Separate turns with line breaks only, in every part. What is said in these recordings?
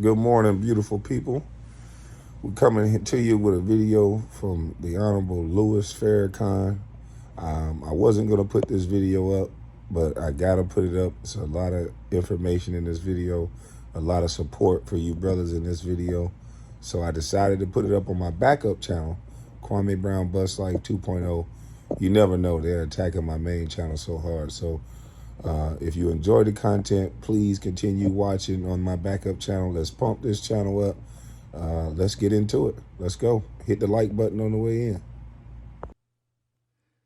Good morning, beautiful people. We're coming to you with a video from the Honorable Louis Farrakhan. I wasn't going to put this video up, but I got to put it up. It's a lot of information in this video, a lot of support for you brothers in this video. So I decided to put it up on my backup channel, Kwame Brown Bustlife 2.0. You never know, they're attacking my main channel so hard. So if you enjoy the content, please continue watching on my backup channel. Let's pump this channel up. Let's get into it. Let's go. Hit the like button on the way in.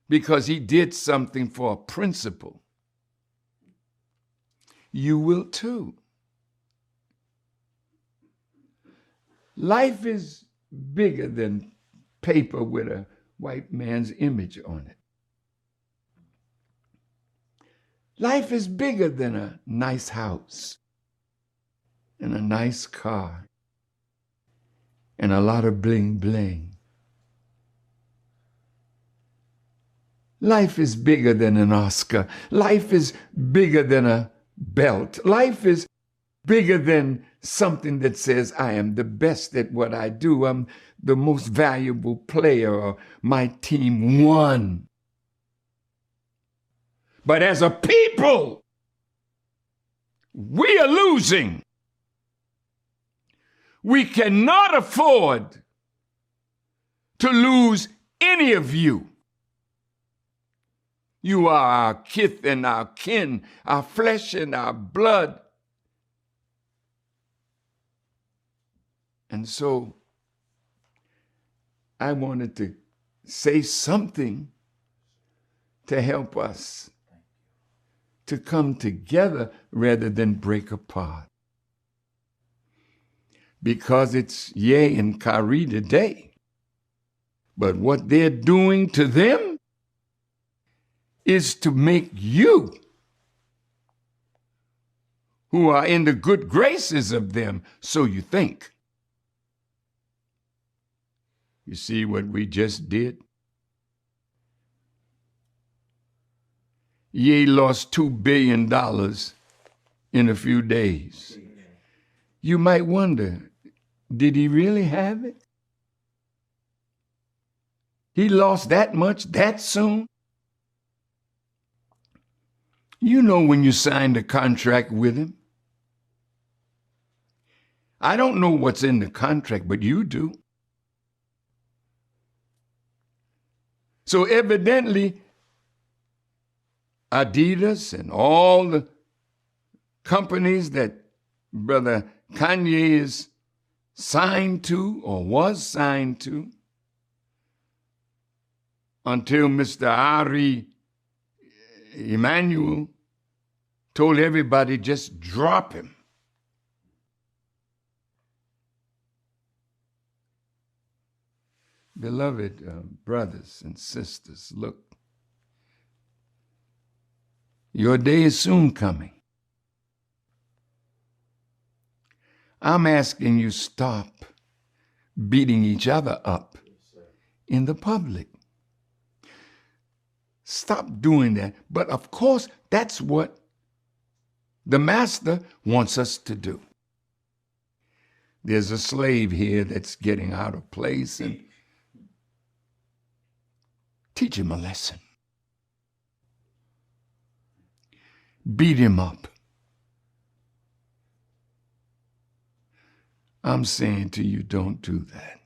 Because he did something for a principle. You will too. Life is bigger than paper with a white man's image on it. Life is bigger than a nice house and a nice car and a lot of bling bling. Life is bigger than an Oscar. Life is bigger than a belt. Life is bigger than something that says I am the best at what I do. I'm the most valuable player, or my team won. But as a people, we are losing. We cannot afford to lose any of you. You are our kith and our kin, our flesh and our blood. And so I wanted to say something to help us to come together rather than break apart. Because it's Ye and Kari today. But what they're doing to them is to make you, who are in the good graces of them, so you think. You see what we just did? Ye lost $2 billion in a few days. You might wonder, did he really have it? He lost that much that soon? You know when you signed a contract with him. I don't know what's in the contract, but you do. So evidently, Adidas and all the companies that Brother Kanye is signed to or was signed to until Mr. Ari Emanuel told everybody just drop him. Beloved brothers and sisters, look, your day is soon coming. I'm asking you stop beating each other up in the public. Stop doing that. But of course, that's what the master wants us to do. There's a slave here that's getting out of place, and teach him a lesson. Beat him up. I'm saying to you, don't do that.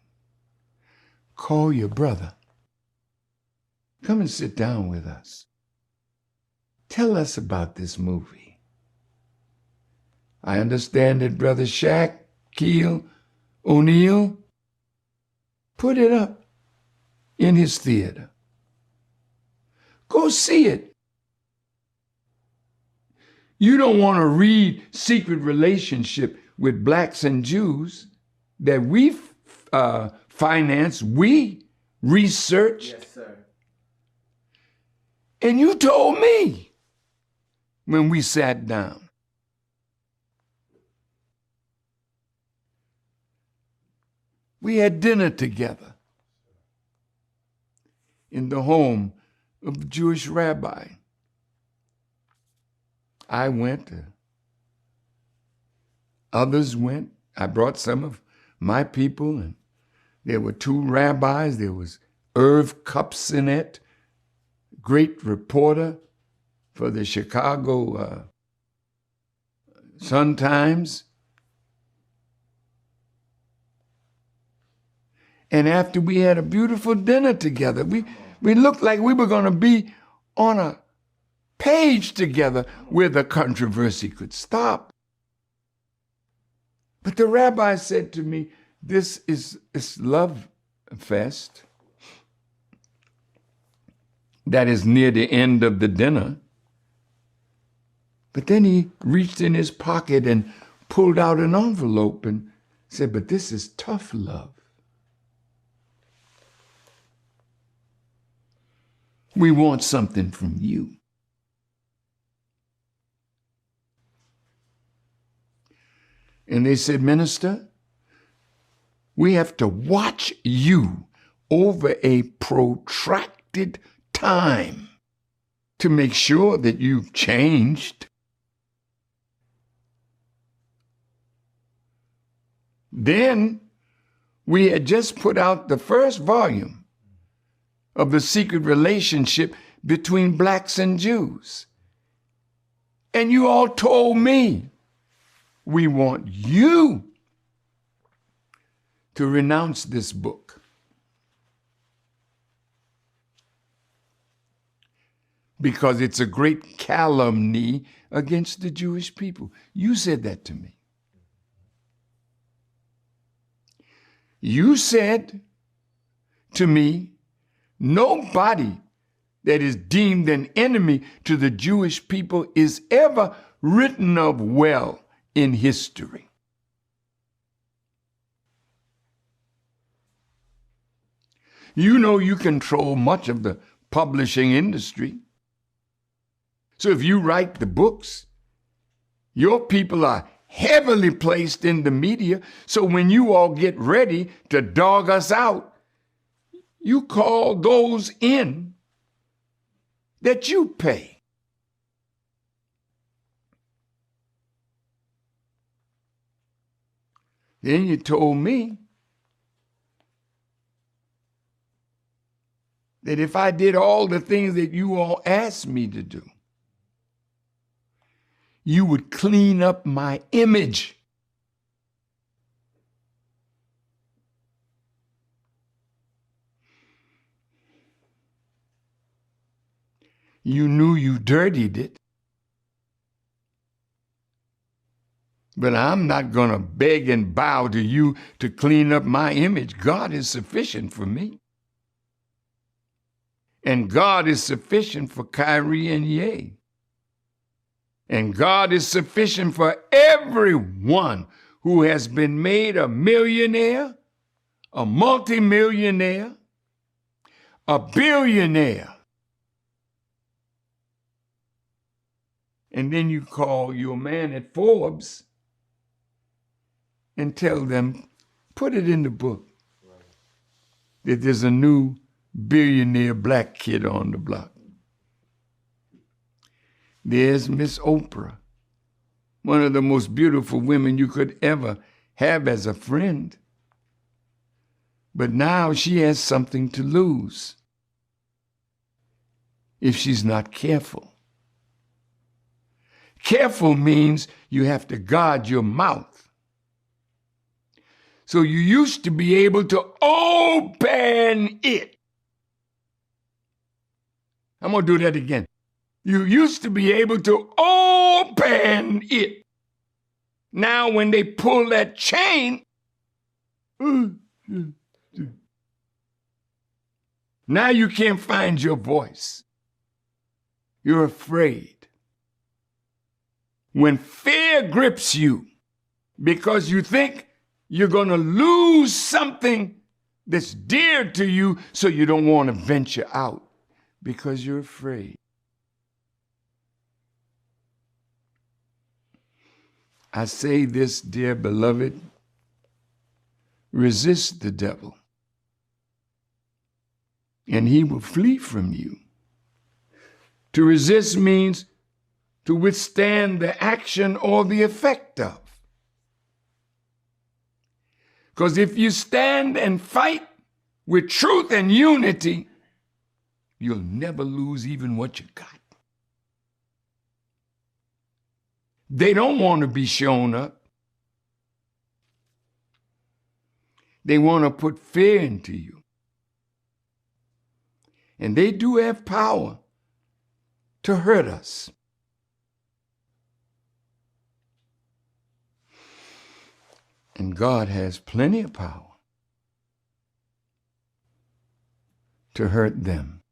Call your brother. Come and sit down with us. Tell us about this movie. I understand that Brother Shaquille O'Neal put it up in his theater. Go see it. You don't want to read Secret Relationship with Blacks and Jews that we financed, we researched.
Yes, sir.
And you told me when we sat down. We had dinner together in the home of a Jewish rabbi. I went, others went, I brought some of my people, and there were two rabbis. There was Irv Kupcinet, great reporter for the Chicago Sun-Times. And after we had a beautiful dinner together, we looked like we were going to be on a page together where the controversy could stop. But the rabbi said to me, this is love fest that is near the end of the dinner. But then he reached in his pocket and pulled out an envelope and said, but this is tough love. We want something from you. And they said, Minister, we have to watch you over a protracted time to make sure that you've changed. Then we had just put out the first volume of The Secret Relationship Between Blacks and Jews. And you all told me, we want you to renounce this book. Because it's a great calumny against the Jewish people. You said that to me. You said to me, nobody that is deemed an enemy to the Jewish people is ever written of well in history. You know you control much of the publishing industry. So if you write the books, your people are heavily placed in the media. So when you all get ready to dog us out, you call those in that you pay. Then you told me that if I did all the things that you all asked me to do, you would clean up my image. You knew you dirtied it. But I'm not going to beg and bow to you to clean up my image. God is sufficient for me. And God is sufficient for Kyrie and Ye. And God is sufficient for everyone who has been made a millionaire, a multimillionaire, a billionaire. And then you call your man at Forbes and tell them, put it in the book that there's a new billionaire black kid on the block. There's Miss Oprah, one of the most beautiful women you could ever have as a friend. But now she has something to lose if she's not careful. Careful means you have to guard your mouth. So you used to be able to open it. I'm going to do that again. You used to be able to open it. Now when they pull that chain, now you can't find your voice. You're afraid. When fear grips you because you think you're going to lose something that's dear to you, so you don't want to venture out because you're afraid. I say this, dear beloved, resist the devil, and he will flee from you. To resist means to withstand the action or the effect of. Because if you stand and fight with truth and unity, you'll never lose even what you got. They don't want to be shown up. They want to put fear into you. And they do have power to hurt us. And God has plenty of power to hurt them.